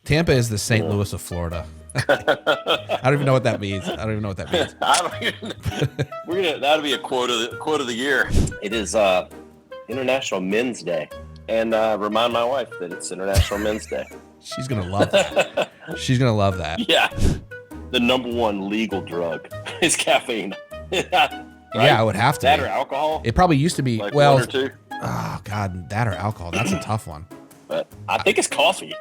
Tampa is the St. Louis of Florida. I don't even know what that means. I don't even know what that means. That'll be a quote of the year. It is International Men's Day, and remind my wife that it's International Men's Day. She's gonna love that. She's gonna love that. Yeah, the number one legal drug is caffeine. Right? Yeah, it would have to. That be. or alcohol. It probably used to be. Like well, one or two. Oh God, that or alcohol. That's a tough one. But I think it's coffee.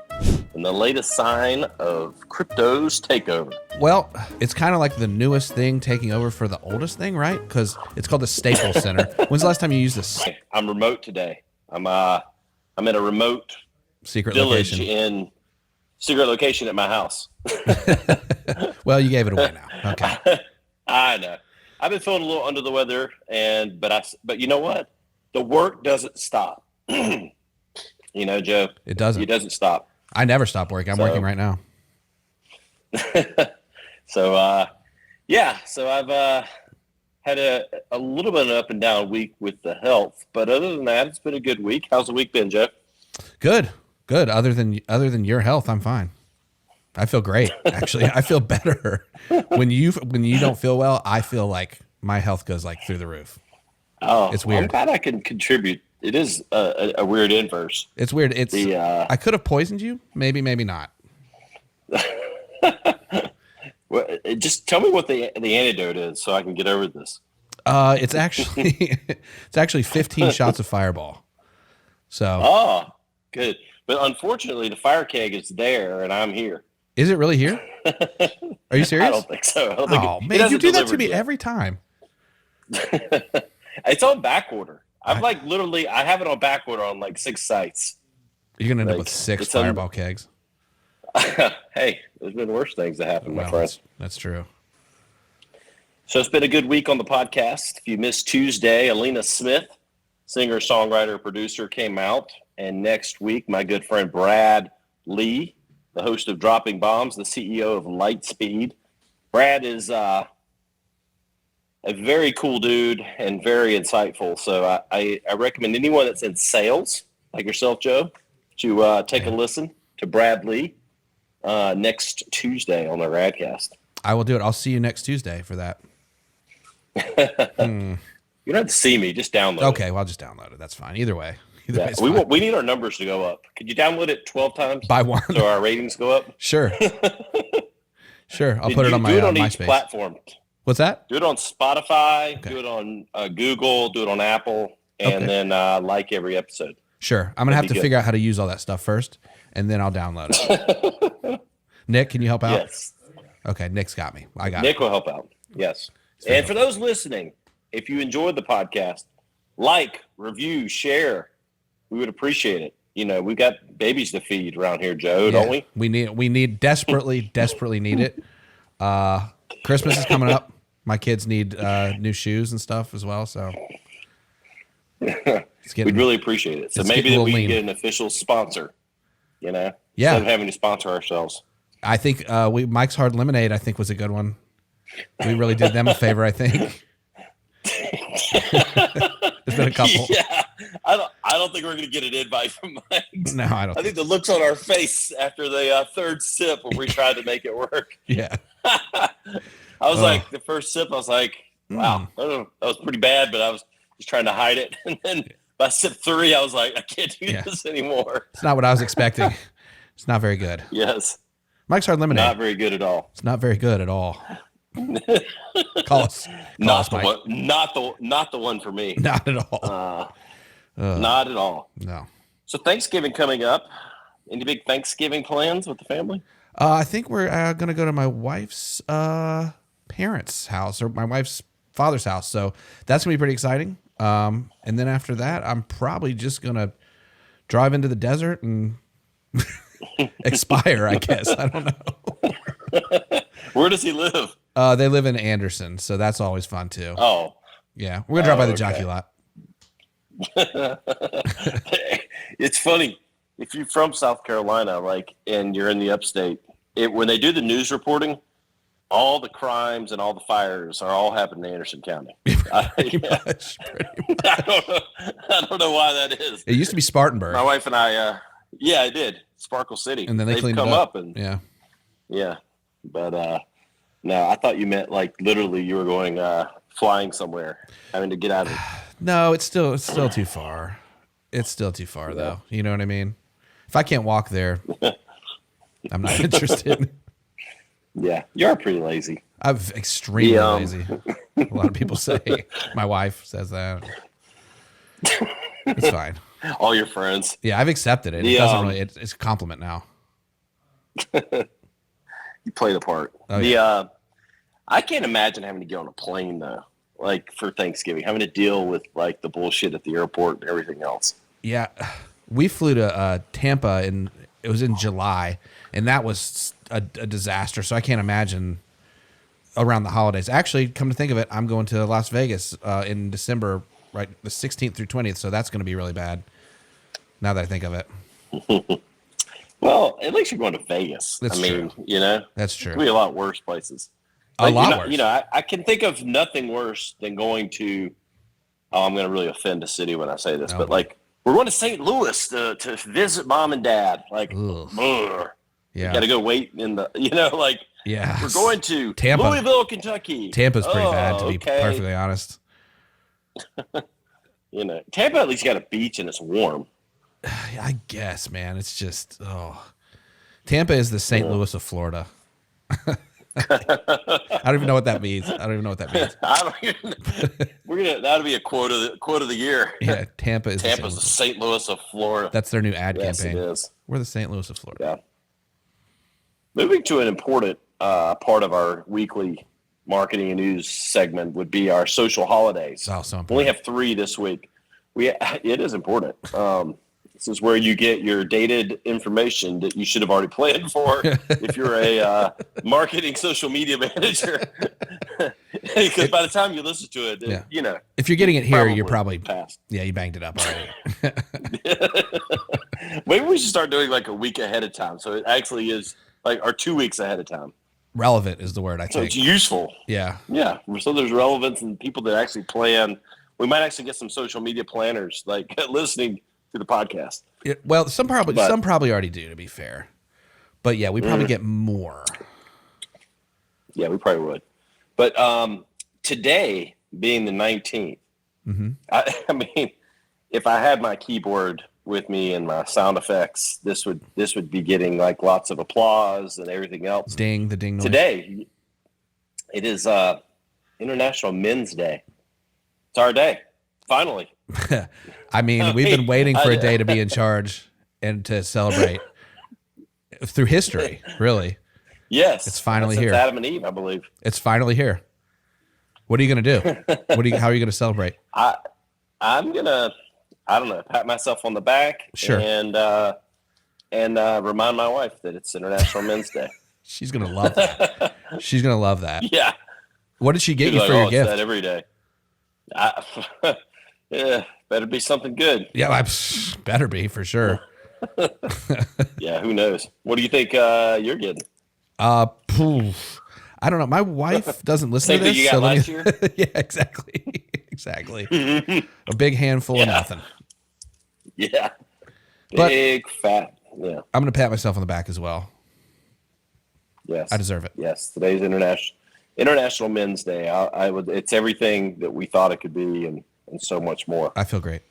And the latest sign of crypto's takeover. Well, it's kind of like the newest thing taking over for the oldest thing, right? Because it's called the Staples Center. When's the last time you used this? I'm remote today. I'm in a remote Secret village location. in secret location at my house. Well, you gave it away now. Okay. I know. I've been feeling a little under the weather, but you know what? The work doesn't stop. You know, Joe. It doesn't. It doesn't stop. I never stop working. I'm working right now. So, yeah. So I've had a little bit of an up and down week with the health, but other than that, it's been a good week. How's the week been, Joe? Good. Other than your health, I'm fine. I feel great. Actually, I feel better. When you don't feel well, I feel like my health goes like through the roof. Oh, it's weird. I'm glad I can contribute. It is a weird inverse. It's weird. It's I could have poisoned you. Maybe not. Well, just tell me what the antidote is so I can get over this. It's actually 15 shots of Fireball. So. Oh, good. But unfortunately, the fire keg is there, and I'm here. Is it really here? Are you serious? I don't think so. Man, you do that to me every time. It's on back order. I have it on back order on like 6 sites. You're gonna end up with 6 Fireball kegs. Hey, there's been worse things that happen, my friend. That's true. So it's been a good week on the podcast. If you missed Tuesday, Alina Smith, singer, songwriter, producer, came out. And next week, my good friend Brad Lea, the host of Dropping Bombs, the CEO of Lightspeed. Brad is a very cool dude and very insightful. So I recommend anyone that's in sales, like yourself, Joe, to take a listen to Brad Lea next Tuesday on the Radcast. I will do it. I'll see you next Tuesday for that. You don't have to see me. Just download it. Okay, well, I'll just download it. That's fine. Either way. Yeah, we need our numbers to go up. Could you download it 12 times? By one. So our ratings go up? Sure. Sure. I'll put it on my do it on MySpace. each platform. What's that? Do it on Spotify, do it on Google, do it on Apple, and then like every episode. Sure. I'm going to have to figure out how to use all that stuff first, and then I'll download it. Nick, can you help out? Yes. Okay, Nick's got me. I got Nick will help out. Yes. And for those listening, if you enjoyed the podcast, like, review, share. We would appreciate it. You know, we've got babies to feed around here, Joe, don't we? We need desperately need it. Christmas is coming up. My kids need new shoes and stuff as well. So we'd really appreciate it. So maybe that we can get an official sponsor, you know, instead of having to sponsor ourselves. I think Mike's Hard Lemonade, I think, was a good one. We really did them a favor, I think. There's been a couple. Yeah, I don't think we're going to get an invite from Mike's. No, I don't. I think the looks on our face after the third sip when we tried to make it work. Yeah. I was like, the first sip, I was like, wow, that was pretty bad, but I was just trying to hide it. And then by sip 3, I was like, I can't do this anymore. It's not what I was expecting. It's not very good. Yes. Mike's Hard Lemonade. Not very good at all. It's not very good at all. Call us. Not the one for me. Not at all. Not at all. No. So Thanksgiving coming up. Any big Thanksgiving plans with the family? I think we're going to go to my wife's parents' house, or my wife's father's house. So that's going to be pretty exciting. And then after that, I'm probably just going to drive into the desert and expire, I guess. I don't know. Where does he live? They live in Anderson, so that's always fun too. Oh. Yeah. We're going to drive by the jockey lot. It's funny. If you're from South Carolina, and you're in the upstate, when they do the news reporting, all the crimes and all the fires are all happening in Anderson County. Pretty much. I don't know why that is. It used to be Spartanburg. My wife and I, it did. Sparkle City. And then they've come cleaned it up. and Yeah. But no, I thought you meant like literally you were going flying somewhere, having to get out of it. No, it's still too far. It's still too far though. You know what I mean? If I can't walk there, I'm not interested. Yeah, you are pretty lazy. I'm extremely lazy. A lot of people say. My wife says that. It's fine. All your friends. Yeah, I've accepted it. It doesn't really. It's a compliment now. You play the part. Oh, yeah. I can't imagine having to get on a plane though, like for Thanksgiving, having to deal with like the bullshit at the airport and everything else. Yeah, we flew to Tampa it was in July, and that was a disaster. So I can't imagine around the holidays. Actually, come to think of it, I'm going to Las Vegas in December, right, the 16th through 20th. So that's going to be really bad. Now that I think of it. Well, at least you're going to Vegas. That's true. You know, that's true. There'll be a lot worse places. A lot worse. You know, I can think of nothing worse than going to. Oh, I'm going to really offend a city when I say this, but like we're going to St. Louis to visit mom and dad. Like, yeah, got to go wait in the. You know, like we're going to Tampa, Louisville, Kentucky. Tampa's pretty bad, to be perfectly honest. You know, Tampa at least got a beach and it's warm. I guess, man. It's just Tampa is the St. Louis of Florida. I don't even know what that means. I don't even know what that means. That'll be a quote of the year. Yeah, Tampa's the St. Louis of Florida. That's their new ad campaign. It is. We're the St. Louis of Florida. Yeah. Moving to an important part of our weekly marketing and news segment would be our social holidays. Oh, so important. We only have 3 this week. It is important. This is where you get your dated information that you should have already planned for if you're a marketing social media manager. Because by the time you listen to it, you know. If you're getting it here, you're probably past. Yeah, you banged it up already. Maybe we should start doing like a week ahead of time. So it actually is like or 2 weeks ahead of time. Relevant is the word I think. So it's useful. Yeah. Yeah. So there's relevance and people that actually plan. We might actually get some social media planners like listening to the podcast. Well, some probably already do, to be fair. But yeah, we probably get more. Yeah, we probably would. But today being the 19th, I mean, if I had my keyboard with me and my sound effects, this would be getting like lots of applause and everything else. Ding, the ding noise. Today, it is International Men's Day. It's our day, finally. I mean, we've been waiting for a day to be in charge and to celebrate through history, really. Yes. It's finally here. Adam and Eve, I believe. It's finally here. What are you going to do? How are you going to celebrate? I'm going to, I don't know, pat myself on the back. Sure. And remind my wife that it's International Men's Day. She's going to love that. She's going to love that. Yeah. What did she get you for your gift? That every day. Yeah, better be something good. Yeah, better be for sure. Yeah, who knows? What do you think you're getting? I don't know. My wife doesn't listen to this. Same thing you got last year? Yeah, exactly. A big handful of nothing. Yeah. Big fat. Yeah. I'm going to pat myself on the back as well. Yes. I deserve it. Yes. Today's International Men's Day. It's everything that we thought it could be and so much more. I feel great.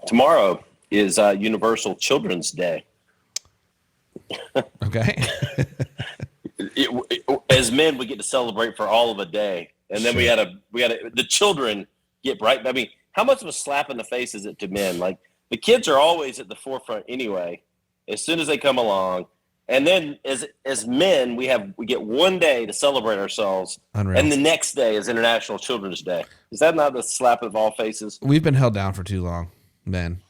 Tomorrow is Universal Children's Day. Okay. As men, we get to celebrate for all of a day, and then the children get bright. I mean, how much of a slap in the face is it to men? Like the kids are always at the forefront anyway. As soon as they come along, and then as men, we get one day to celebrate ourselves. Unreal. And the next day is International Children's Day. Is that not the slap of all faces? We've been held down for too long, men,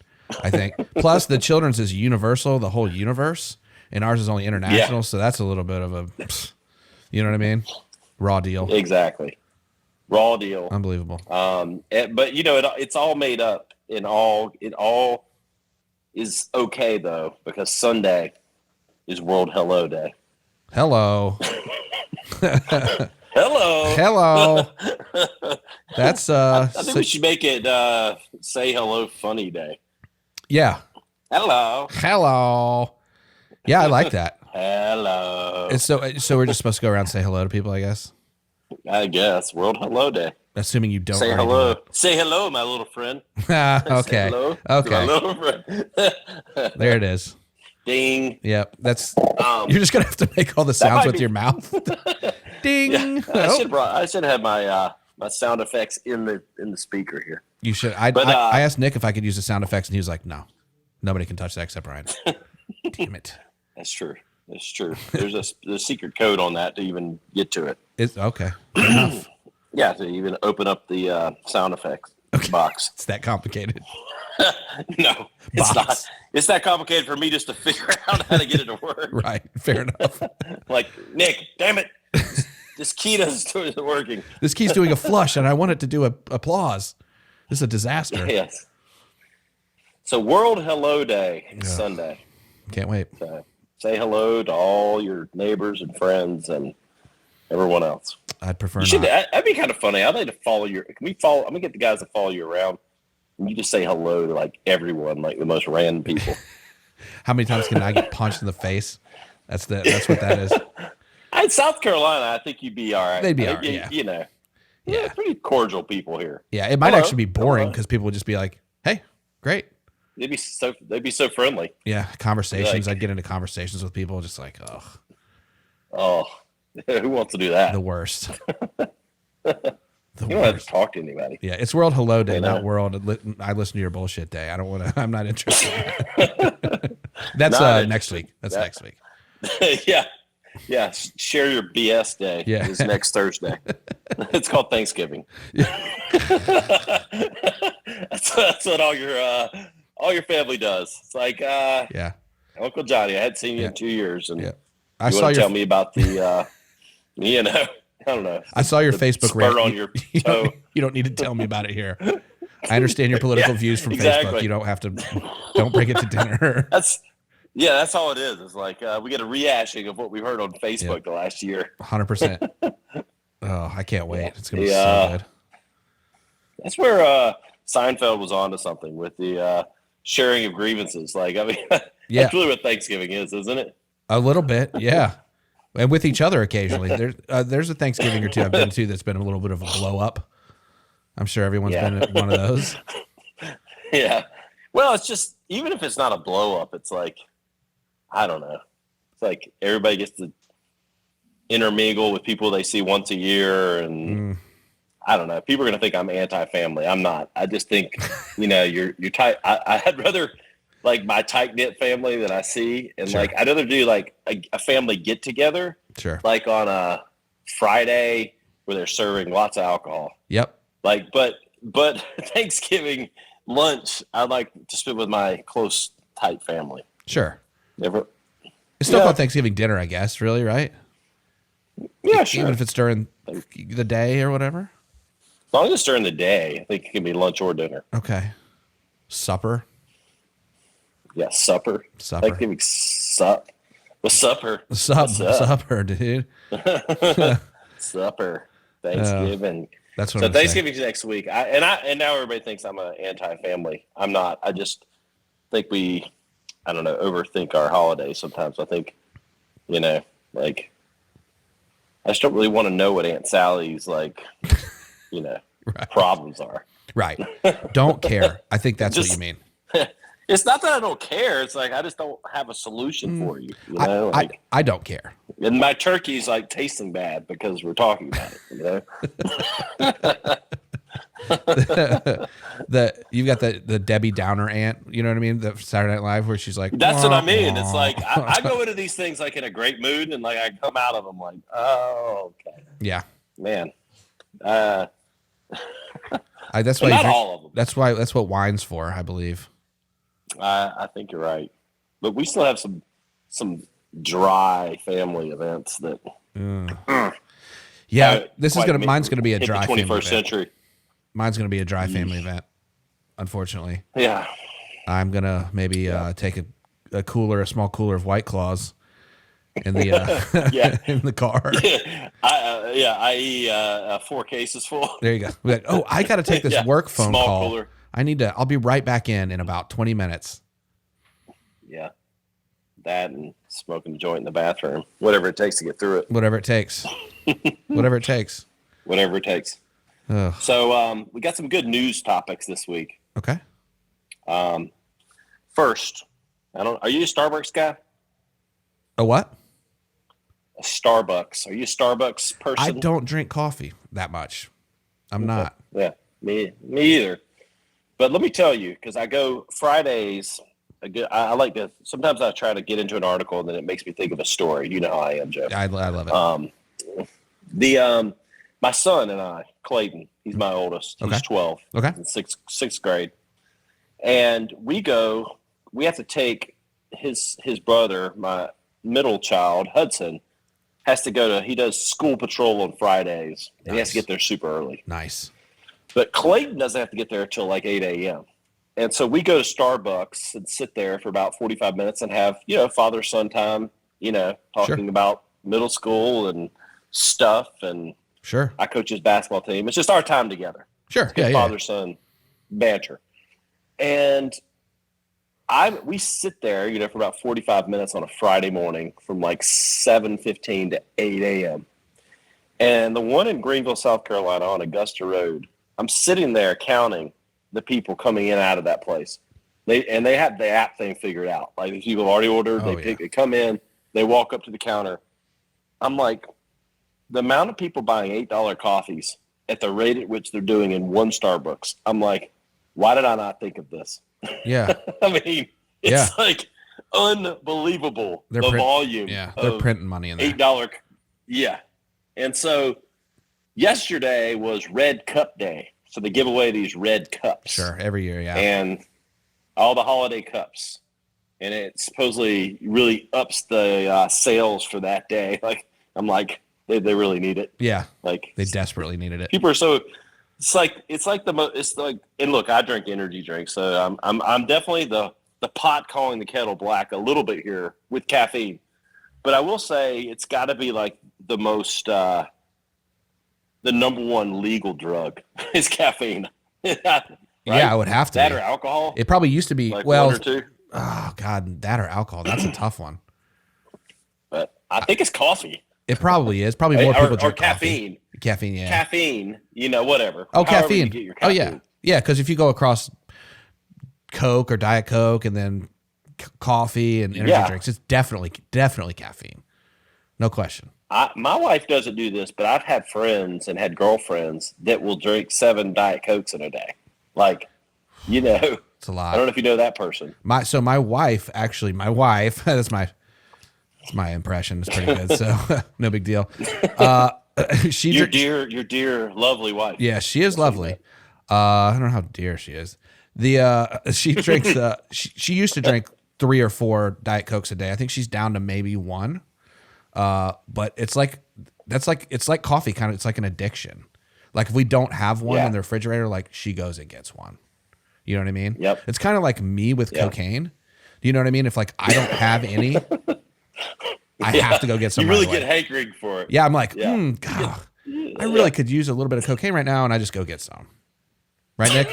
I think. Plus, the children's is universal, the whole universe, and ours is only international, so that's a little bit of a, you know what I mean? Raw deal. Exactly. Raw deal. Unbelievable. But, you know, it's all made up. It all is okay, though, because Sunday is World Hello Day. Hello. Hello. That's I think we should make it Say Hello Funny Day. Yeah. Hello. Hello. Yeah, I like that. Hello. And so we're just supposed to go around and say hello to people, I guess. I guess World Hello Day. Assuming you don't say already hello. do Say hello, my little friend. Okay. Say hello to my little friend. There it is. Ding. Yep. That's you're just gonna have to make all the sounds with your mouth. Ding. Yeah, I should have my my sound effects in the speaker here. You should. I asked Nick if I could use the sound effects, and he was like, "No, nobody can touch that except Ryan." Damn it. That's true. That's true. There's a secret code on that to even get to it. It's okay. Fair enough. Yeah, to even open up the sound effects box. It's that complicated. No, it's not. It's that complicated for me just to figure out how to get it to work. Right. Fair enough. Like, Nick, damn it. This key isn't working. This key's doing a flush, and I want it to do a applause. This is a disaster. Yes. So World Hello Day, Sunday. Can't wait. So say hello to all your neighbors and friends and everyone else. I'd prefer You should, not. that'd be kind of funny. I'd like to follow your. Can we follow? I'm gonna get the guys to follow you around, and you just say hello to like everyone, like the most random people. How many times can I get punched in the face? That's what that is. In South Carolina, I think you'd be all right. They'd be all right. Yeah. You know. Yeah. Pretty cordial people here. Yeah. It might actually be boring because people would just be like, "Hey, great." They'd be so friendly. Yeah. Conversations. Like, I'd get into conversations with people just like, oh, who wants to do that? the worst. You don't have to talk to anybody. Yeah, it's World Hello Day, not World I listen to your bullshit day. I don't want to. I'm not interested. That's next week. That's next week. Yeah. Share your BS day. Yeah, is next Thursday. It's called Thanksgiving. That's what all your family does. It's like Uncle Johnny. I hadn't seen you in 2 years, and I you want to tell me about the I don't know. I saw your Facebook rant. On your toe. You don't need to tell me about it here. I understand your political views from Facebook. You don't have to. Don't bring it to dinner. That's all it is. It's like we get a rehashing of what we heard on Facebook the last year. 100%. Oh, I can't wait. It's gonna be so good. That's where Seinfeld was onto something with the sharing of grievances. Like, I mean, that's really what Thanksgiving is, isn't it? A little bit, yeah. And with each other occasionally. There's a Thanksgiving or two I've been to that's been a little bit of a blow up. I'm sure everyone's been at one of those. Yeah. Well, it's just, even if it's not a blow up, it's like, I don't know. It's like everybody gets to intermingle with people they see once a year. And I don't know. People are going to think I'm anti-family. I'm not. I just think, you're tight. I'd rather like my tight knit family that I see. And like, I'd rather do like a family get together. Sure. Like on a Friday where they're serving lots of alcohol. Yep. Like, but Thanksgiving lunch, I'd like to spend with my close, tight family. Sure. Never. It's still called Thanksgiving dinner, I guess. Really, right? Yeah, sure. Even if it's during the day or whatever. As long as it's during the day, I think it can be lunch or dinner. Okay. Supper. Yeah, supper. Thanksgiving sup. What's supper? Supper, dude. Supper. Thanksgiving. That's what. So Thanksgiving's next week. And now everybody thinks I'm an anti-family. I'm not. I just think we, I don't know, overthink our holidays sometimes. I think, like, I just don't really want to know what Aunt Sally's like, problems are. Right. Don't care. I think that's what you mean. It's not that I don't care. It's like I just don't have a solution for you. I don't care. And my turkey's like tasting bad because we're talking about it. You've got the Debbie Downer aunt. You know what I mean? The Saturday Night Live where she's like, that's what I mean. It's like I go into these things like in a great mood, and like I come out of them like, oh, okay, yeah, man. That's why not all of them. That's what wine's for, I believe. I think you're right, but we still have some dry family events that. Mine's gonna be a dry 21st century. Mine's gonna be a dry family event, unfortunately. Yeah, I'm gonna maybe take a small cooler of White Claws in the in the car. I.e. 4 cases full. There you go. We're like, I got to take this work phone small call. Cooler. I'll be right back in about 20 minutes. Yeah. That and smoking a joint in the bathroom. Whatever it takes to get through it. Whatever it takes. Whatever it takes. Whatever it takes. Ugh. So we got some good news topics this week. Okay. First, are you a Starbucks guy? A what? A Starbucks. Are you a Starbucks person? I don't drink coffee that much. I'm not. Yeah, me either. But let me tell you, because I go Fridays. I like to. Sometimes I try to get into an article, and then it makes me think of a story. You know how I am, Joe. I love it. My son and I, Clayton, he's my oldest. He's 12. Okay. In sixth grade, and we have to take his brother, my middle child, Hudson, has to go to. He does school patrol on Fridays. Nice. And he has to get there super early. Nice. But Clayton doesn't have to get there until like 8 a.m. And so we go to Starbucks and sit there for about 45 minutes and have, father-son time, talking about middle school and stuff. And sure, I coach his basketball team. It's just our time together. Sure. Yeah, father-son banter. And we sit there, for about 45 minutes on a Friday morning from like 7:15 to 8 a.m. And the one in Greenville, South Carolina on Augusta Road, I'm sitting there counting the people coming in and out of that place. They have the app thing figured out. Like if people have already ordered, they come in, they walk up to the counter. I'm like, the amount of people buying $8 coffees at the rate at which they're doing in one Starbucks, I'm like, why did I not think of this? Yeah. I mean, it's like unbelievable. Volume. Yeah, they're printing money in there. $8. Yeah. And so yesterday was Red Cup Day. So they give away these red cups. Sure, every year, yeah. And all the holiday cups. And it supposedly really ups the sales for that day. Like, I'm like, they really need it. Yeah. Like they desperately needed it. People are so and look, I drink energy drinks, so I'm definitely the pot calling the kettle black a little bit here with caffeine. But I will say it's got to be like the most the number one legal drug is caffeine. Right? Yeah, I would have to. That or alcohol? It probably used to be, like well, 1 or 2. Oh God, that or alcohol. That's a tough one. But I think it's coffee. It probably is. Probably more people drink caffeine. Coffee. Caffeine, yeah. Caffeine, whatever. Oh, However caffeine. you get your caffeine. Oh, yeah. Yeah, because if you go across Coke or Diet Coke and then coffee and energy drinks, it's definitely caffeine. No question. My wife doesn't do this, but I've had friends and had girlfriends that will drink 7 Diet Cokes in a day. Like, it's a lot. I don't know if you know that person. My wife, that's my impression. It's pretty good, so no big deal. Your dear, lovely wife. Yeah, she is lovely. I don't know how dear she is. She drinks. She used to drink 3 or 4 Diet Cokes a day. I think she's down to maybe 1. But it's like coffee kind of. It's like an addiction. Like if we don't have one in the refrigerator, like she goes and gets one. You know what I mean? Yep. It's kind of like me with cocaine. Do you know what I mean? If like I don't have any, I have to go get some. You really get hankering for it. Yeah, I'm like, God, I really could use a little bit of cocaine right now, and I just go get some. Right, Nick?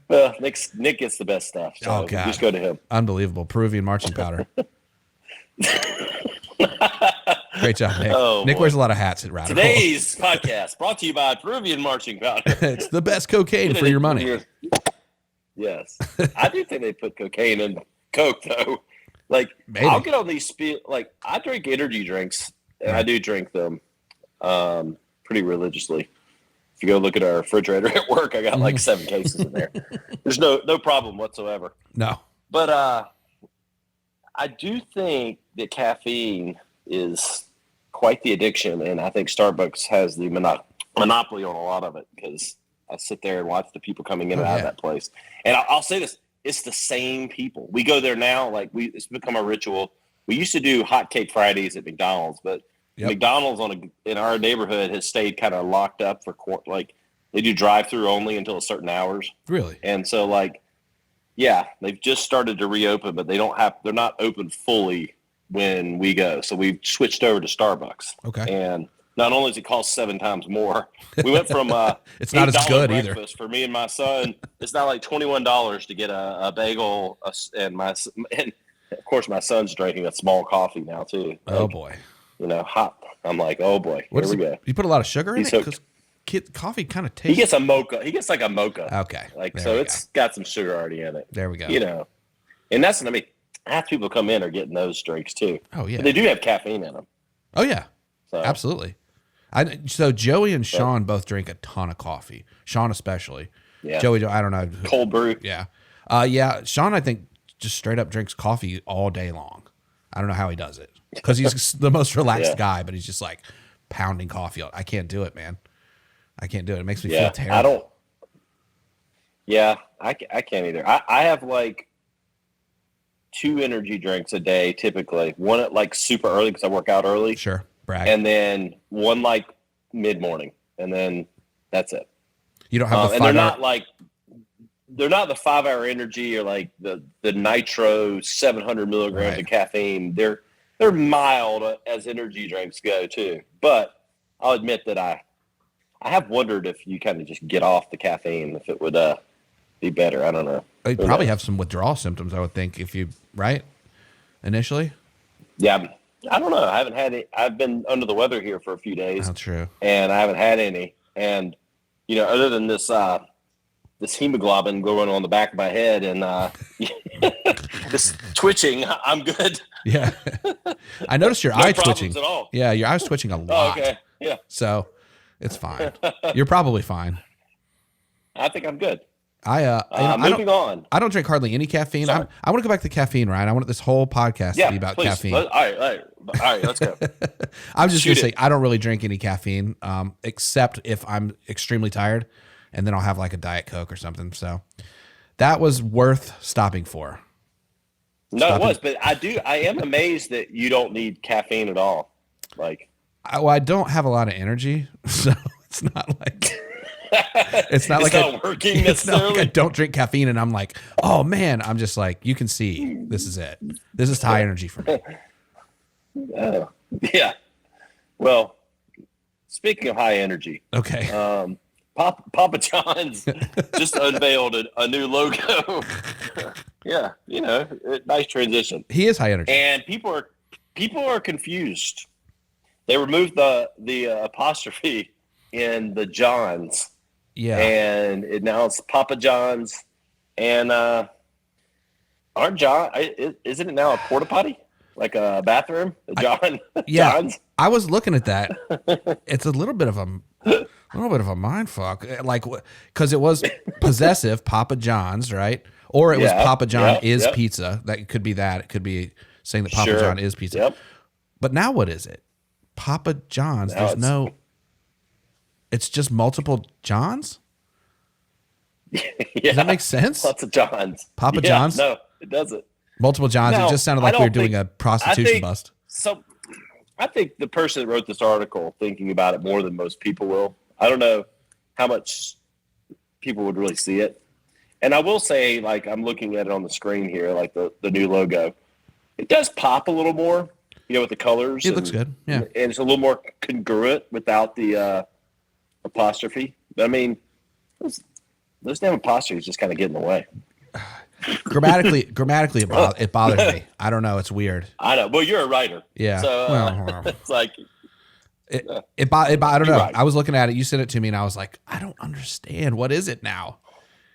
Well, Nick gets the best stuff. So God. Just go to him. Unbelievable. Peruvian marching powder. Great job, Nick. Nick wears a lot of hats at Radical. Today's podcast brought to you by Peruvian marching powder. It's the best cocaine for your money. Yes. I do think they put cocaine in Coke, though. Like, maybe. I'll get on these I drink energy drinks, and I do drink them pretty religiously. If you go look at our refrigerator at work, I got like 7 cases in there. There's no problem whatsoever. No. But I do think that caffeine is quite the addiction, and I think Starbucks has the monopoly on a lot of it because I sit there and watch the people coming in and out of that place. And I'll say this. It's the same people. We go there now. It's become a ritual. We used to do hot cake Fridays at McDonald's, but McDonald's in our neighborhood has stayed kind of locked up for they do drive-through only until certain hours. Really? And so they've just started to reopen, but they're not open fully when we go. So we've switched over to Starbucks. Okay. And not only does it cost 7 times more, we went from it's not as good either for me and my son. It's not like $21 to get a bagel, and of course my son's drinking a small coffee now too. Oh boy, hot. I'm like, oh boy, here we go. You put a lot of sugar in it because coffee kind of tastes. He gets a mocha. He gets like a mocha. Okay, it's got some sugar already in it. There we go. And that's what I mean. Half people come in are getting those drinks too. Oh yeah, but they do have caffeine in them. Oh yeah, absolutely. So Joey and Sean both drink a ton of coffee. Sean especially. Yeah. Joey, I don't know. Cold brew. Yeah. Yeah. Sean, I think, just straight up drinks coffee all day long. I don't know how he does it because he's the most relaxed guy, but he's just like pounding coffee. I can't do it, man. I can't do it. It makes me feel terrible. I don't. Yeah, I can't either. I have like 2 energy drinks a day typically. One at like super early because I work out early. Sure. Brag. And then one like mid-morning, and then that's it. You don't have the 5 and they're not the 5-hour energy or like the nitro 700 milligrams of caffeine. They're mild as energy drinks go too. But I'll admit that I have wondered if you kind of just get off the caffeine, if it would be better. I don't know. You'd probably have some withdrawal symptoms, I would think, if you initially. Yeah. I don't know. I haven't had it. I've been under the weather here for a few days. That's true. And I haven't had any. And, other than this hemoglobin going on the back of my head and this twitching, I'm good. Yeah. I noticed your eye twitching. At all. Yeah, your eye's twitching a lot. Oh, okay. Yeah. So it's fine. You're probably fine. I think I'm good. Moving on. I don't drink hardly any caffeine. I want to go back to caffeine, Ryan. I want this whole podcast to be about caffeine. All right, let's go. I'm just going to say I don't really drink any caffeine, except if I'm extremely tired, and then I'll have like a Diet Coke or something. So that was worth stopping for. It was, but I am amazed that you don't need caffeine at all. Like, I don't have a lot of energy, so it's not like. It's not working necessarily. It's not like I don't drink caffeine and I'm like, oh man, I'm just like, you can see this is it. This is high energy for me. Yeah. Well, speaking of high energy. Okay. Papa John's just unveiled a new logo. Yeah. Nice transition. He is high energy. And people are confused. They removed the apostrophe in the John's. Yeah. And now it's Papa John's. And isn't it now a porta potty? Like a bathroom? John's? I was looking at that. It's a little bit of a mind fuck. Like, because it was possessive, Papa John's, right? Or it was Papa John is pizza. That could be that. It could be saying that Papa John is pizza. Yep. But now what is it? Papa John's. It's just multiple Johns? Does that make sense? Lots of Johns. Papa John's? No, it doesn't. Multiple Johns. It just sounded like we were doing a prostitution bust. So I think the person that wrote this article thinking about it more than most people will. I don't know how much people would really see it. And I will say, like, I'm looking at it on the screen here, like the new logo. It does pop a little more, with the colors. It looks good. Yeah. And it's a little more congruent without the apostrophe. But I mean, those damn apostrophes just kind of get in the way. Grammatically, it bothers me. I don't know. It's weird. I know. Well, you're a writer. Yeah. So it's like I don't know. Right. I was looking at it. You sent it to me, and I was like, I don't understand. What is it now?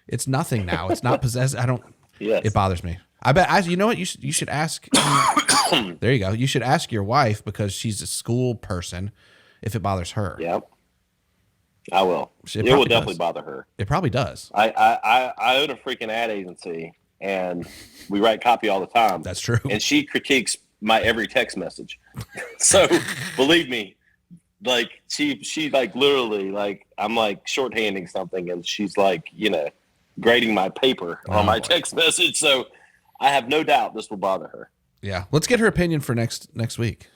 It's nothing now. It's not possessed. I don't. Yes. It bothers me. I bet. You know what? You should ask. There you go. You should ask your wife because she's a school person. If it bothers her. Yeah. I will. It will definitely bother her. It probably does. I own a freaking ad agency, and we write copy all the time. That's true. And she critiques my every text message. So believe me, like she like literally like I'm like shorthanding something, and she's like grading my paper on my text message. So I have no doubt this will bother her. Yeah, let's get her opinion for next week,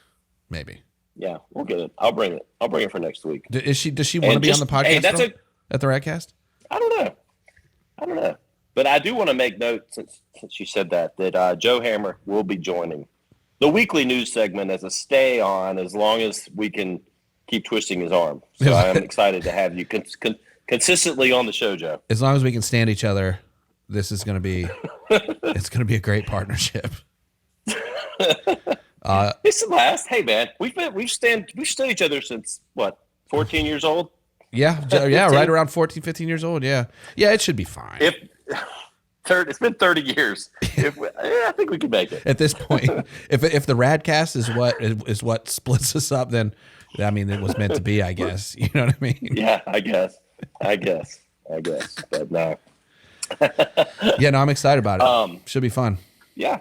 maybe. Yeah, we'll get it. I'll bring it for next week. Does she want to be on the podcast at the Radcast? I don't know. But I do want to make note, since you said that Joe Hamric will be joining the weekly news segment as a stay on, as long as we can keep twisting his arm. So I am excited to have you consistently on the show, Joe. As long as we can stand each other, this is going to be it's going to be a great partnership. It's the last. Hey man, we've stood each other since what, 14 years old? Yeah, yeah, right around 14, 15 years old. Yeah, it should be fine. It's been 30 years. I think we can make it. At this point, if the Radcast is what splits us up, then I mean it was meant to be, I guess. You know what I mean? Yeah, I guess. But no. Yeah, no, I'm excited about it. Should be fun. Yeah.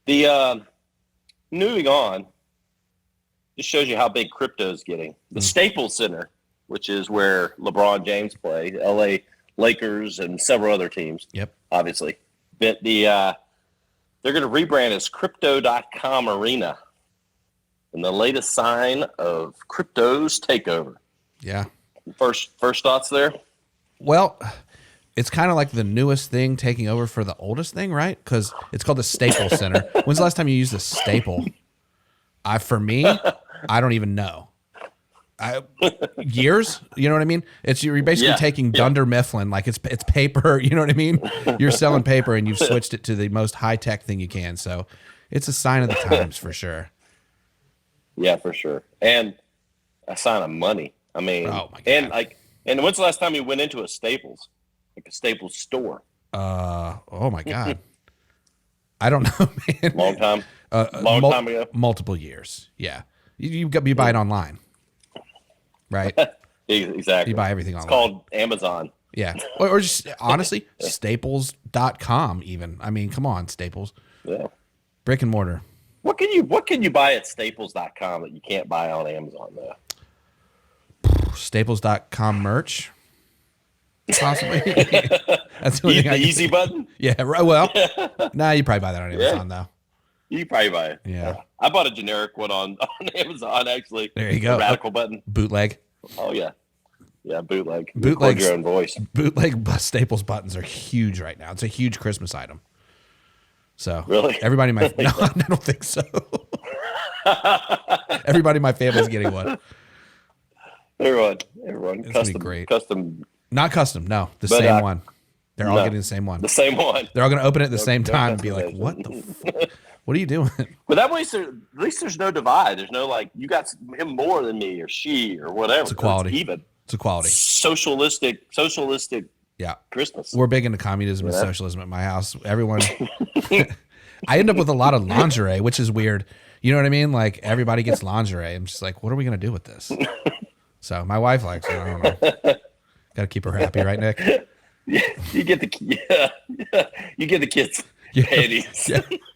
The moving on just shows you how big crypto is getting. The Staples Center, which is where LeBron James played, LA Lakers and several other teams. Yep. Obviously. But they're going to rebrand as Crypto.com Arena. And the latest sign of crypto's takeover. Yeah. First thoughts there? Well, it's kind of like the newest thing taking over for the oldest thing, right? Because it's called the Staples Center. When's the last time you used a staple? For me, I don't even know. Years, you know what I mean? You're basically taking Dunder Mifflin, like it's paper, you know what I mean? You're selling paper and you've switched it to the most high tech thing you can. So it's a sign of the times for sure. Yeah, for sure, and a sign of money. I mean, oh my God. And when's the last time you went into a Staples, like a Staples store? Oh my God, I don't know, man. Long time ago. Multiple years. Yeah, you buy it online. Right. Exactly. You buy everything online. It's called Amazon. Yeah. Or just honestly, Staples.com even. I mean, come on, Staples. Yeah. Brick and mortar. What can you buy at Staples.com that you can't buy on Amazon though? Staples.com merch. Possibly. That's the easy button? Yeah, right. Well, you probably buy that on Amazon though. You probably buy it. Yeah. I bought a generic one on Amazon, actually. There you go. The radical button. Bootleg. Oh, yeah. Yeah, bootleg. Bootleg. Your own voice. Bootleg Staples buttons are huge right now. It's a huge Christmas item. So really? Everybody in my no, I don't think so. Everybody in my family is getting one. Everyone. It's custom. Be great. Custom. Not custom. No, same one. They're all getting the same one. The same one. They're all going to open it at the same time and be like, "What the? What are you doing?" But that way, at least there's no divide. There's no like you got him more than me or she or whatever. It's equality. It's even. It's equality. Socialistic. Yeah. Christmas. We're big into communism and socialism at my house. Everyone. I end up with a lot of lingerie, which is weird. You know what I mean? Like everybody gets lingerie. I'm just like, what are we going to do with this? So my wife likes it. I don't know. Got to keep her happy, right, Nick? Yeah, you get the kids panties.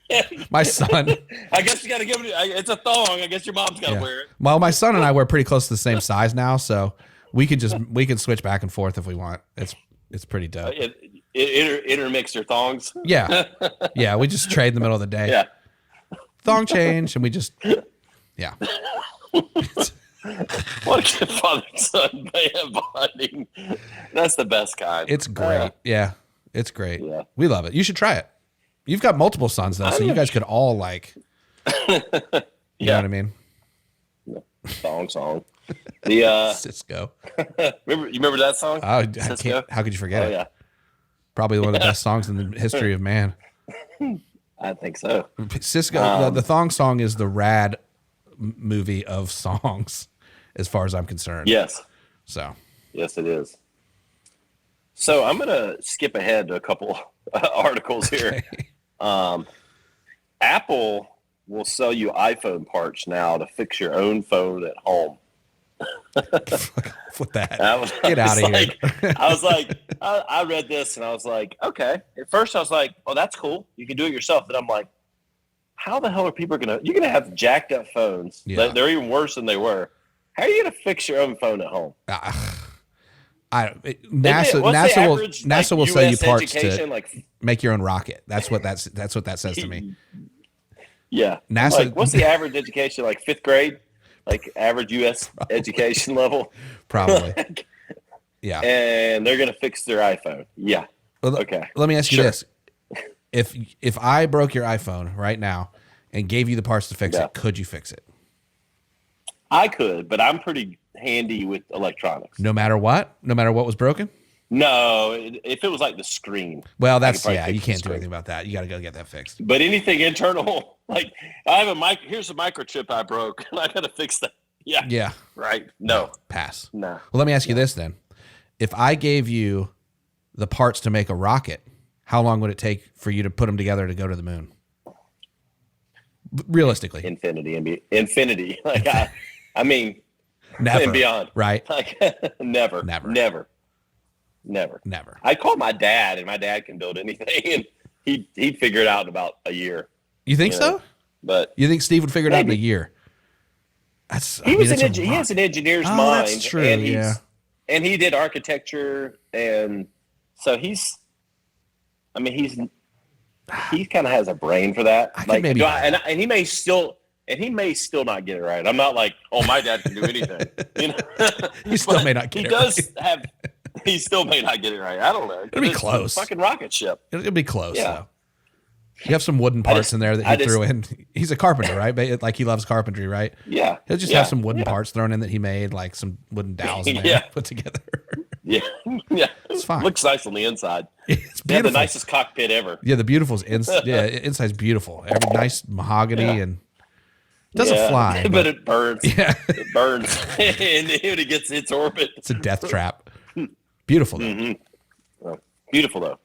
Yeah. My son. I guess you got to give it. It's a thong. I guess your mom's got to wear it. Well, my son and I wear pretty close to the same size now, so we can switch back and forth if we want. It's pretty dope. Intermix your thongs. Yeah. We just trade in the middle of the day. Yeah. Thong change, and we just What a good father and son bonding. That's the best kind. It's great. Yeah, it's great. Yeah. We love it. You should try it. You've got multiple sons though, so you guys could all like. You know what I mean? Song. The Cisco. remember that song? Oh, I can't. How could you forget it? Yeah. Probably one of the best songs in the history of man. I think so. Cisco. The thong song is the rad movie of songs, as far as I'm concerned. Yes. So. Yes, it is. So I'm gonna skip ahead to a couple articles here. Okay. Apple will sell you iPhone parts now to fix your own phone at home. With that, get out of here. I was like, I read this and I was like, okay. At first I was like, oh, that's cool. You can do it yourself. Then I'm like, how the hell are people you're going to have jacked up phones. Yeah. They're even worse than they were. How are you going to fix your own phone at home? NASA will sell you parts to like, make your own rocket. That's what that says to me. Yeah. NASA. Like, what's the average education? Like 5th grade? Like average U.S. education level? Probably. Yeah. And they're going to fix their iPhone. Yeah. Well, okay. Let me ask you this. If I broke your iPhone right now and gave you the parts to fix it, could you fix it? I could, but I'm pretty handy with electronics. No matter what was broken. No, if it was like the screen. Well, that's you can't do anything about that. You got to go get that fixed. But anything internal, like I have here's a microchip I broke, and I got to fix that. Yeah. Yeah. Right. No. Pass. No. Well, let me ask you this then: if I gave you the parts to make a rocket, how long would it take for you to put them together to go to the moon? Realistically, infinity. Like I mean, never and beyond. Right? Like never. I called my dad, and my dad can build anything, and he'd figure it out in about a year. You think so? But you think Steve would figure it out in a year? He has an engineer's mind. That's true. And he did architecture, and so he kind of has a brain for that. And he may still not get it right. I'm not like, oh, my dad can do anything. He still may not get it right. He still may not get it right. I don't know. It'll be close. Fucking rocket ship. It'll be close. Yeah. Though. You have some wooden parts in there that he threw in. He's a carpenter, right? Like he loves carpentry, right? Yeah. He'll just have some wooden parts thrown in that he made, like some wooden dowels in there put together. Yeah. It's fine. Looks nice on the inside. It's beautiful. They have the nicest cockpit ever. Yeah, the beautiful's inside's beautiful. Every nice mahogany and it doesn't fly. But it burns. Yeah. It burns. And when it gets its orbit. It's a death trap. Beautiful though. Mm-hmm. Well, beautiful though.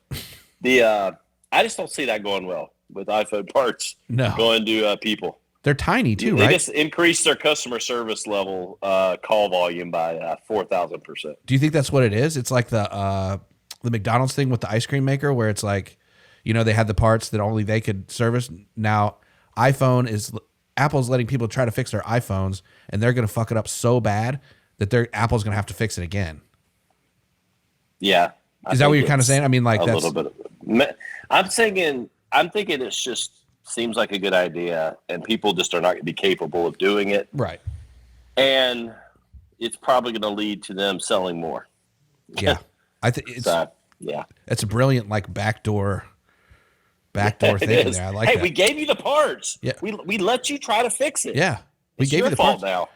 I just don't see that going well with iPhone parts. No. Going to people. They're tiny too, right? They just increased their customer service level call volume by 4,000%. Do you think that's what it is? It's like the McDonald's thing with the ice cream maker, where it's like, they had the parts that only they could service. Now, Apple's letting people try to fix their iPhones, and they're going to fuck it up so bad that Apple's going to have to fix it again. Yeah. Is that what you're kind of saying? I mean, like that's a little bit. I'm thinking it just seems like a good idea, and people just are not going to be capable of doing it. Right. And it's probably going to lead to them selling more. Yeah. I think it's It's a brilliant backdoor thing in there. I like that. Hey, we gave you the parts. Yeah. We let you try to fix it. Yeah. It's gave you the parts now.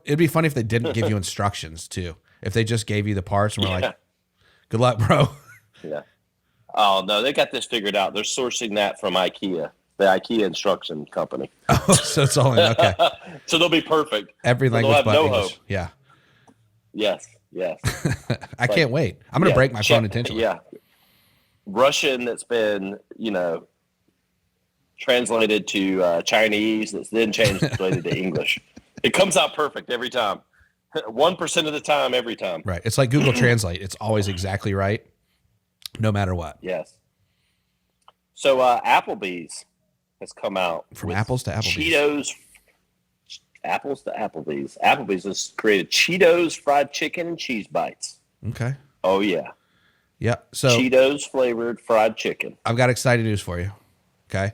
It'd be funny if they didn't give you instructions too. If they just gave you the parts and were like, good luck, bro. Yeah. Oh, no, they got this figured out. They're sourcing that from IKEA, the IKEA instruction company. Oh, so it's only, okay. So they'll be perfect. Every language but English. Hope. Yeah. Yes. I can't wait. I'm going to break my phone intentionally. Yeah. Russian that's been, translated to Chinese, that's then translated to English. It comes out perfect every time. 1% of the time, every time. Right. It's like Google Translate. It's always exactly right, no matter what. Yes. So Applebee's has come out. From apples to Applebee's. Cheetos. Apples to Applebee's. Applebee's has created Cheetos fried chicken and cheese bites. Okay. Oh, yeah. Yeah. So Cheetos flavored fried chicken. I've got exciting news for you. Okay.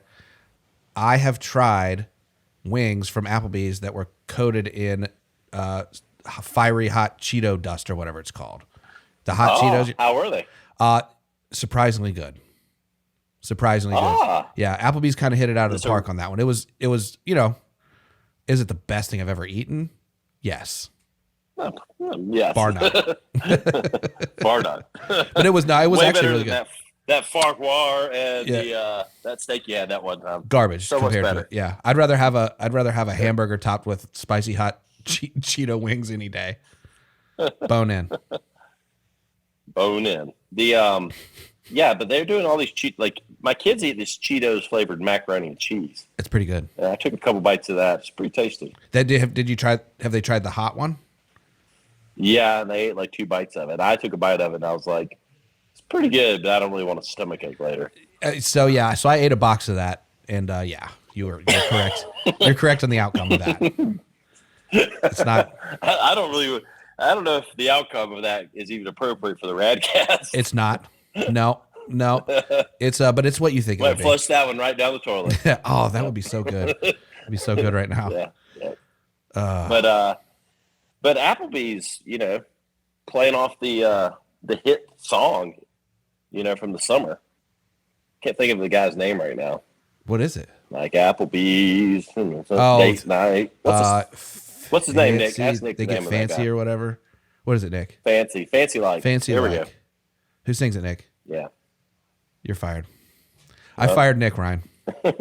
I have tried wings from Applebee's that were coated in fiery hot Cheeto dust or whatever it's called. The hot Cheetos. How were they? Surprisingly good. Surprisingly good. Yeah, Applebee's kind of hit it out of the park on that one. It was, is it the best thing I've ever eaten? Yes. Yes. Bar none. Bar none. But it was actually really good. That farquhar and that steak you had that one time. Garbage so compared much to it. Yeah. I'd rather have a hamburger topped with spicy hot Cheeto wings any day. Bone in. Bone in. But they're doing all these my kids eat this Cheetos flavored macaroni and cheese. It's pretty good. And I took a couple bites of that. It's pretty tasty. Have they tried the hot one? Yeah, and they ate like 2 bites of it. I took a bite of it and I was like, it's pretty good, but I don't really want a stomachache later. So I ate a box of that, and you're correct. You're correct on the outcome of that. It's not. I don't know if the outcome of that is even appropriate for the Radcast. It's not. No. It's but it's what you think. Might flush that one right down the toilet. Oh, that would be so good. It'd be so good right now. Yeah. But Applebee's, playing off the hit song, from the summer. Can't think of the guy's name right now. What is it? Like Applebee's, date night. What's his name, Nick? Fancy. Ask Nick They the get name of that fancy guy. or whatever. What is it, Nick? Fancy like. Fancy There like. we go. Who sings it, Nick? Yeah. You're fired. I fired Nick, Ryan. All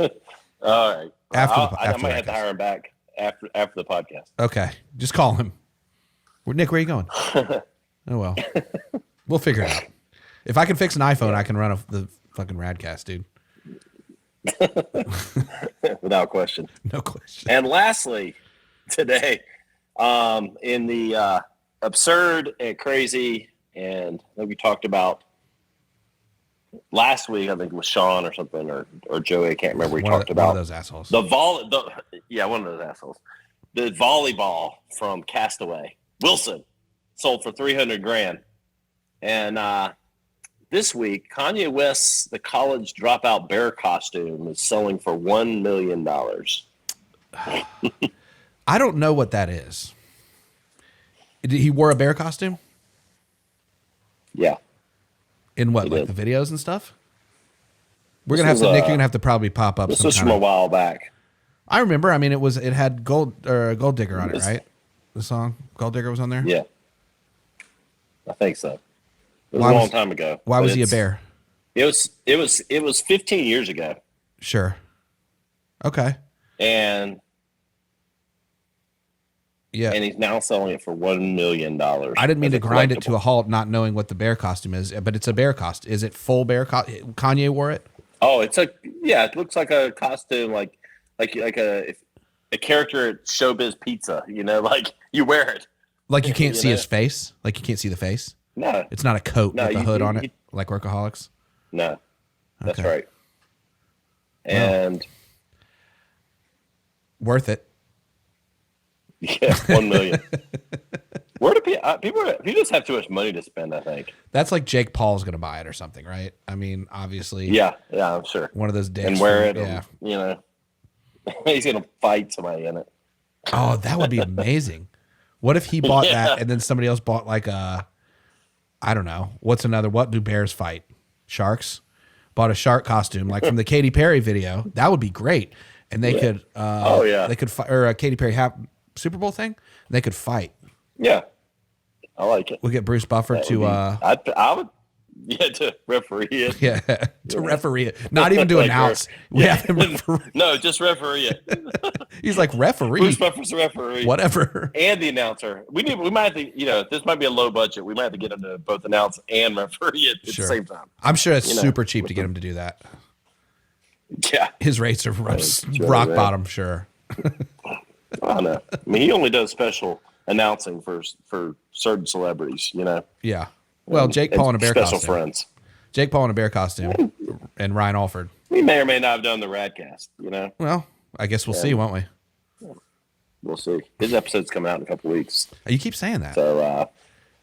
right. I might have to podcast. hire him back after the podcast. Okay, just call him. Nick, where are you going? Oh well, we'll figure it out. If I can fix an iPhone, I can run the fucking Radcast, dude. Without question. No question. And lastly, today, in the absurd and crazy, and I think we talked about last week, I think it was Sean or something, or Joey, I can't remember. We talked about one of those assholes. one of those assholes. The volleyball from Castaway, Wilson, sold for $300,000, and this week, Kanye West's The College Dropout Bear costume is selling for $1 million. I don't know what that is. He wore a bear costume? Yeah. In what, like the videos and stuff? We're gonna have to, Nick. You're gonna have to probably pop up. This was from a while back. I remember. I mean, it had Gold Digger on it, right? The song Gold Digger was on there. Yeah, I think so. It was a long time ago. Why was he a bear? It was 15 years ago. Sure. Okay. And yeah, and he's now selling it for $1 million. I didn't mean to grind it to a halt, not knowing what the bear costume is, but it's a bear costume. Is it full bear? Kanye wore it. Oh, it looks like a costume, like a character at Showbiz Pizza. You know, like you wear it. Like you can't see his face. Like you can't see the face. No, it's not a coat with a hood on it, like Workaholics. No, that's right. And worth it. Yeah, $1 million. Where do people just have too much money to spend? I think that's like Jake Paul's going to buy it or something, right? I mean, obviously. Yeah, I'm sure. One of those dicks. And wear it. Yeah, you know, he's going to fight somebody in it. Oh, that would be amazing. What if he bought that and then somebody else bought like a, I don't know, what do bears fight? Sharks? Bought a shark costume like from the Katy Perry video. That would be great. And they could, they could fight, or a Katy Perry Super Bowl thing. They could fight. Yeah, I like it. We'll get Bruce Buffer to. I would. Yeah, to referee it. Yeah, to referee it. Not even to announce. We have him referee. No, just referee it. He's like referee. Bruce Buffer's the referee. Whatever. And the announcer. We might have to. This might be a low budget. We might have to get him to both announce and referee it at the same time. I'm sure it's super cheap to get him to do that. Yeah, his rates are rock bottom. Sure. I don't know. I mean, he only does special announcing for certain celebrities, you know. Yeah. Well, Jake Paul in a bear costume. Special friends. Jake Paul in a bear costume, and Ryan Alford. We may or may not have done the Radcast, you know. Well, I guess we'll see, won't we? We'll see. His episode's coming out in a couple of weeks. You keep saying that. So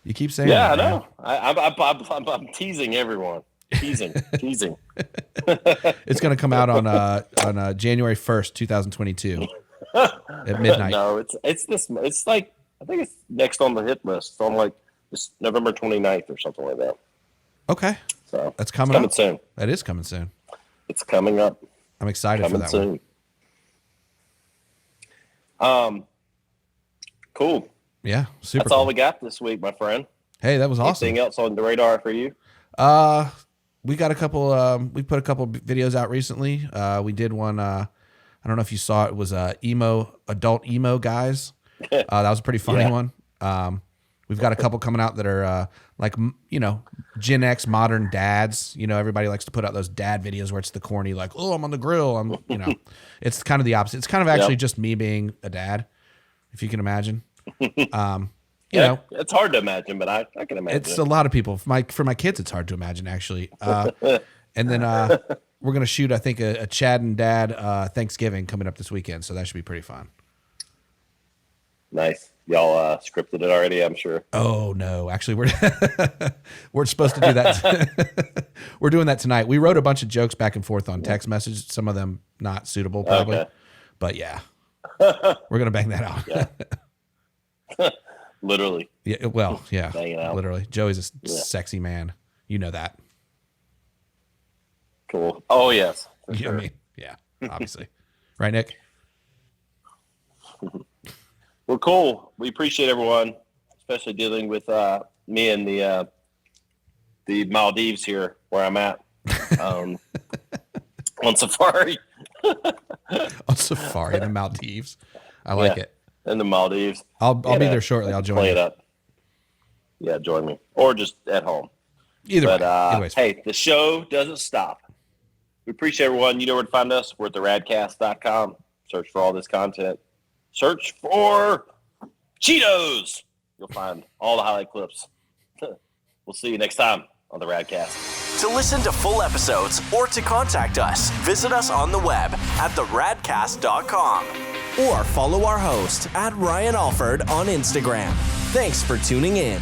you keep saying that. Yeah, I know. I'm teasing everyone. Teasing. It's going to come out on January 1st, 2022 at midnight. No, it's this. It's like I think it's next on the hit list. It's on like it's November 29th or something like that. Okay, so that's coming soon. That is coming soon. It's coming up. I'm excited for that soon. Cool. Yeah, super. That's all we got this week, my friend. Hey, that was awesome. Anything else on the radar for you? We got a couple. We put a couple videos out recently. We did one. I don't know if you saw it. It was adult emo guys. That was a pretty funny one. We've got a couple coming out that are like Gen X modern dads. You know, everybody likes to put out those dad videos where it's the corny like, oh, I'm on the grill. It's kind of the opposite. It's kind of actually just me being a dad, if you can imagine. You know, it's hard to imagine, but I can imagine. It's a lot of people. For my kids, it's hard to imagine actually. And then we're gonna shoot, I think, a Chad and Dad Thanksgiving coming up this weekend, so that should be pretty fun. Nice. Y'all scripted it already, I'm sure. Oh no, actually, we're supposed to do that. We're doing that tonight. We wrote a bunch of jokes back and forth on text message. Some of them not suitable, probably, but yeah, we're gonna bang that out. Yeah. Literally. Yeah. Well, yeah. Literally. Joey's a sexy man. You know that. Cool. Oh yes. Sure. I mean, yeah. Obviously. Right, Nick? Well, cool. We appreciate everyone, especially dealing with me and the Maldives here where I'm at on safari. On safari in the Maldives. I like it. In the Maldives. I'll be there shortly. I'll join play you. it up. Yeah, join me. Or just at home. Either way. Hey, the show doesn't stop. We appreciate everyone. You know where to find us. We're at theradcast.com. Search for all this content. Search for Cheetos. You'll find all the highlight clips. We'll see you next time on the Radcast. To listen to full episodes or to contact us, visit us on the web at theradcast.com or follow our host at Ryan Alford on Instagram. Thanks for tuning in.